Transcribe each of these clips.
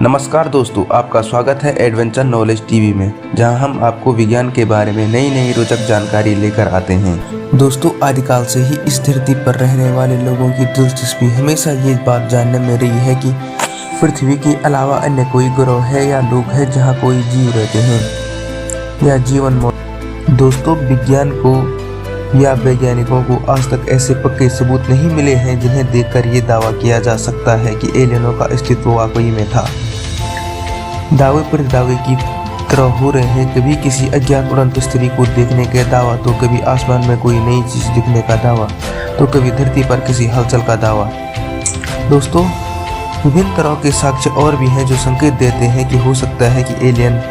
नमस्कार दोस्तों, आपका स्वागत है एडवेंचर नॉलेज टीवी में, जहां हम आपको विज्ञान के बारे में नई नई रोचक जानकारी लेकर आते हैं। दोस्तों, आदिकाल से ही इस धरती पर रहने वाले लोगों की दिलचस्पी हमेशा ये बात जानने में रही है कि पृथ्वी के अलावा अन्य कोई ग्रह है या लोग है जहाँ कोई जीव रहते हैं या जीवन। दोस्तों, विज्ञान को या वैज्ञानिकों को आज तक ऐसे पक्के सबूत नहीं मिले हैं जिन्हें देखकर ये दावा किया जा सकता है कि एलियनों का अस्तित्व वाकई में था। दावे पर दावे की तरह हो रहे हैं, कभी किसी अज्ञात उड़ंत स्त्री को देखने का दावा, तो कभी आसमान में कोई नई चीज दिखने का दावा, तो कभी धरती पर किसी हलचल का दावा। दोस्तों, विभिन्न तरह के साक्ष्य और भी हैं जो संकेत देते हैं कि हो सकता है कि एलियन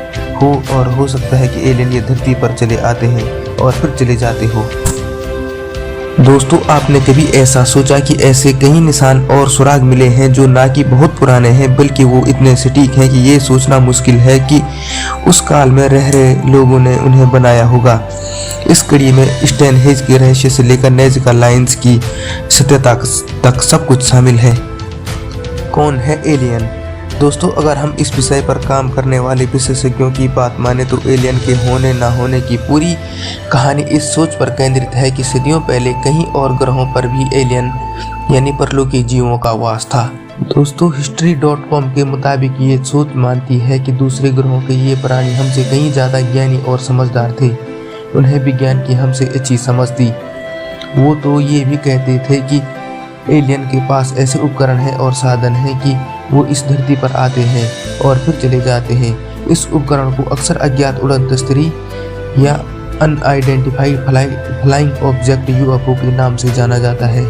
हो और हो सकता है कि एलियन ये धरती पर चले आते हैं और फिर चले जाते हो। दोस्तों, आपने कभी ऐसा सोचा कि ऐसे कई निशान और सुराग मिले हैं जो ना कि बहुत पुराने हैं बल्कि वो इतने सटीक हैं कि ये सोचना मुश्किल है कि उस काल में रह रहे लोगों ने उन्हें बनाया होगा। इस कड़ी में स्टोनहेंज के रहस्य से लेकर नाज़का लाइन्स की सत्यता तक सब कुछ शामिल है। कौन है एलियन? दोस्तों, अगर हम इस विषय पर काम करने वाले विशेषज्ञों की बात माने तो एलियन के होने ना होने की पूरी कहानी इस सोच पर केंद्रित है कि सदियों पहले कहीं और ग्रहों पर भी एलियन यानी परलोकी जीवों का वास था। दोस्तों, history.com के मुताबिक ये सोच मानती है कि दूसरे ग्रहों के ये प्राणी हमसे कहीं ज़्यादा ज्ञानी और समझदार थे। उन्हें विज्ञान की हमसे अच्छी समझ थी। वो तो ये भी कहते थे कि एलियन के पास ऐसे उपकरण हैं और साधन हैं कि वो इस धरती पर आते हैं और फिर चले जाते हैं। इस उपकरण को अक्सर अज्ञात उड़ंत स्त्री या अनआइडेंटिफाइड फ्लाइंग ऑब्जेक्ट यूएफओ के नाम से जाना जाता है।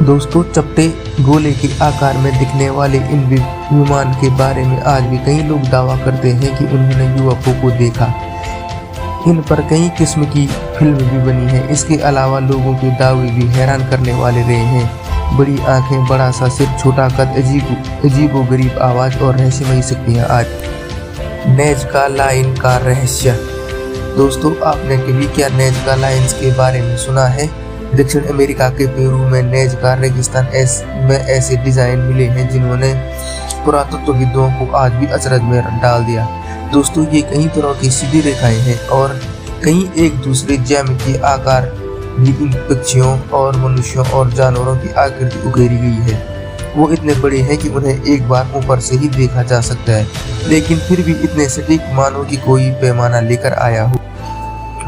दोस्तों, चपटे गोले के आकार में दिखने वाले इन विमान के बारे में आज भी कई लोग दावा करते हैं कि उन्होंने यूएफओ को देखा। इन पर कई किस्म की फिल्म भी बनी है। इसके अलावा लोगों के दावे भी हैरान करने वाले रहे हैं। बड़ी आंखें, बड़ा सा सिर, छोटा कद, अजीबोगरीब आवाज और रहस्यमयी शक्तियां। आज नाज़का लाइन का रहस्य। दोस्तों, आपने कभी क्या नाज़का लाइन्स के बारे में सुना है? दक्षिण अमेरिका के पेरू में नाज़का रेगिस्तान में ऐसे डिजाइन मिले हैं जिन्होंने पुरातत्वविदों को आज भी अचरज में डाल दिया। दोस्तों, ये कई तरह की सीधी रेखाएं हैं और कई एक दूसरे ज्यामितीय आकार भी इन पक्षियों और मनुष्यों और जानवरों की आकृति उकेरी गई है। वो इतने बड़े हैं कि उन्हें एक बार ऊपर से ही देखा जा सकता है, लेकिन फिर भी इतने सटीक मानो कि कोई पैमाना लेकर आया हो।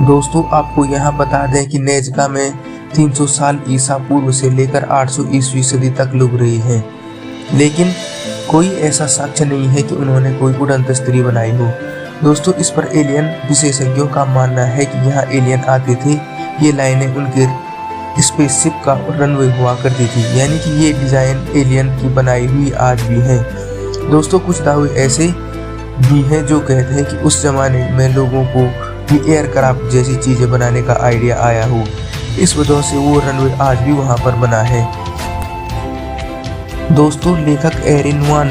दोस्तों, आपको यहाँ बता दें कि नाज़का में 300 साल ईसा पूर्व से लेकर 800 ईस्वी सदी तक लोग रहे हैं, लेकिन कोई ऐसा साक्ष्य नहीं है कि उन्होंने कोई उड़ंत स्त्री बनाई हो। दोस्तों, इस पर एलियन विशेषज्ञों का मानना है कि यहाँ एलियन आते थे। ये लाइनें उनके स्पेसशिप का रनवे हुआ करती थी, यानी कि ये डिजाइन एलियन की बनाई हुई आज भी है। दोस्तों, कुछ दावे ऐसे भी हैं जो कहते हैं कि उस जमाने में लोगों को भी एयरक्राफ्ट जैसी चीजें बनाने का आइडिया आया हो। इस वजह से वो रनवे आज भी वहाँ पर बना है। दोस्तों, लेखक एरिन वान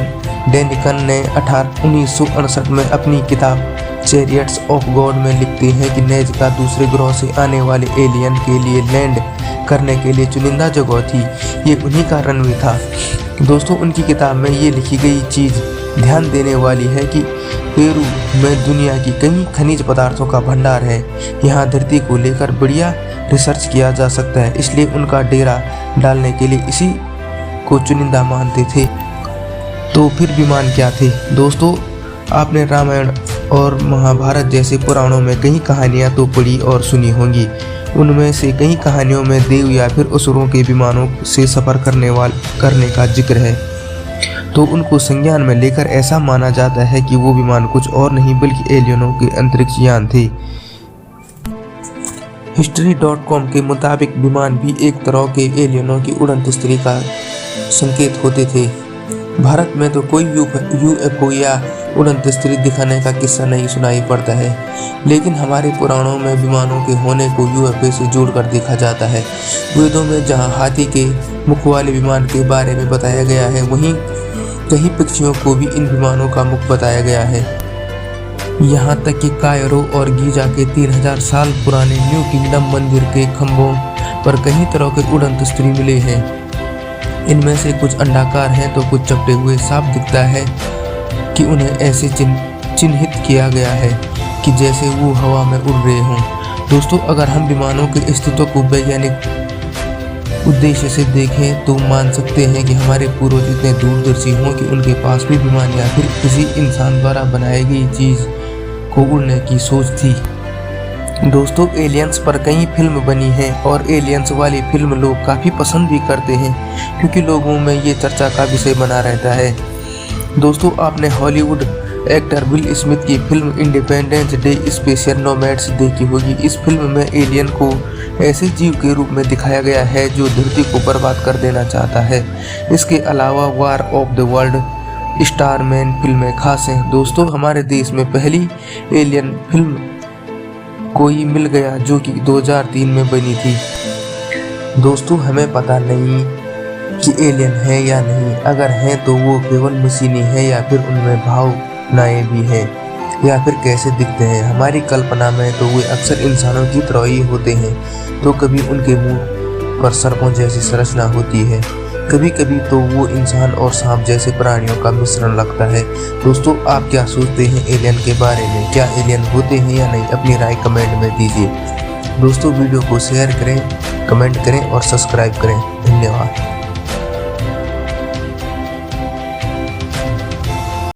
डेनिकन ने 1968 में अपनी किताब चैरियट्स ऑफ गॉड में लिखते हैं कि नाज़का दूसरे ग्रह से आने वाले एलियन के लिए लैंड करने के लिए चुनिंदा जगह थी। ये उन्हीं का रनवे था। दोस्तों, उनकी किताब में ये लिखी गई चीज़ ध्यान देने वाली है कि पेरू में दुनिया की कई खनिज पदार्थों का भंडार है। यहाँ धरती को लेकर बढ़िया रिसर्च किया जा सकता है, इसलिए उनका डेरा डालने के लिए इसी को चुनिंदा मानते थे। तो फिर विमान क्या थे? दोस्तों, आपने रामायण और महाभारत जैसे पुराणों में कई कहानियां तो पढ़ी और सुनी होंगी। उनमें से कई कहानियों में देव या फिर असुरों के विमानों से सफर करने का जिक्र है। तो उनको संज्ञान में लेकर ऐसा माना जाता है कि वो विमान कुछ और नहीं बल्कि एलियनों के अंतरिक्ष यान थे। history.com के मुताबिक विमान भी एक तरह के एलियनों की उड़ंत स्त्री का संकेत होते थे। भारत में तो कोई यूएफओ या उड़ंत स्त्री दिखाने का किस्सा नहीं सुनाई पड़ता है, लेकिन हमारे पुराणों में विमानों के होने को यूएफओ से जोड़कर देखा जाता है। वेदों में जहां हाथी के मुख वाले विमान के बारे में बताया गया है, वहीं कई पक्षियों को भी इन विमानों का मुख बताया गया है। यहाँ तक कि कायरो और गीजा के 3000 साल पुराने न्यू किंगडम मंदिर के खंभों पर कई तरह के उड़ंत स्त्री मिले हैं। इनमें से कुछ अंडाकार हैं तो कुछ चपटे हुए साफ दिखता है कि उन्हें ऐसे चिन्हित किया गया है कि जैसे वो हवा में उड़ रहे हों। दोस्तों, अगर हम विमानों के अस्तित्व को वैज्ञानिक उद्देश्य से देखें तो मान सकते हैं कि हमारे पूर्वज इतने दूरदर्शी हों कि उनके पास भी विमान या फिर किसी इंसान द्वारा बनाई गई चीज को उड़ने की सोच थी। दोस्तों, एलियंस पर कई फिल्म बनी हैं और एलियंस वाली फिल्म लोग काफ़ी पसंद भी करते हैं क्योंकि लोगों में ये चर्चा का विषय बना रहता है। दोस्तों, आपने हॉलीवुड एक्टर विल स्मिथ की film independence day special nomads देखी होगी। इस फिल्म में एलियन को ऐसे जीव के रूप में दिखाया गया है जो धरती को बर्बाद कर देना चाहता है। इसके अलावा वॉर ऑफ द वर्ल्ड, स्टारमैन फिल्में खास हैं। दोस्तों, हमारे देश में पहली एलियन फिल्म कोई मिल गया जो कि 2003 में बनी थी। दोस्तों, हमें पता नहीं कि एलियन है या नहीं, अगर हैं तो वो केवल मशीनी है या फिर उनमें भावनाएं भी हैं, या फिर कैसे दिखते हैं। हमारी कल्पना में तो वे अक्सर इंसानों की तरह ही होते हैं, तो कभी उनके मुंह पर सर्पों जैसी संरचना होती है, कभी कभी तो वो इंसान और सांप जैसे प्राणियों का मिश्रण लगता है। दोस्तों, आप क्या सोचते हैं एलियन के बारे में? क्या एलियन होते हैं या नहीं? अपनी राय कमेंट में दीजिए। दोस्तों, वीडियो को शेयर करें, कमेंट करें और सब्सक्राइब करें। धन्यवाद।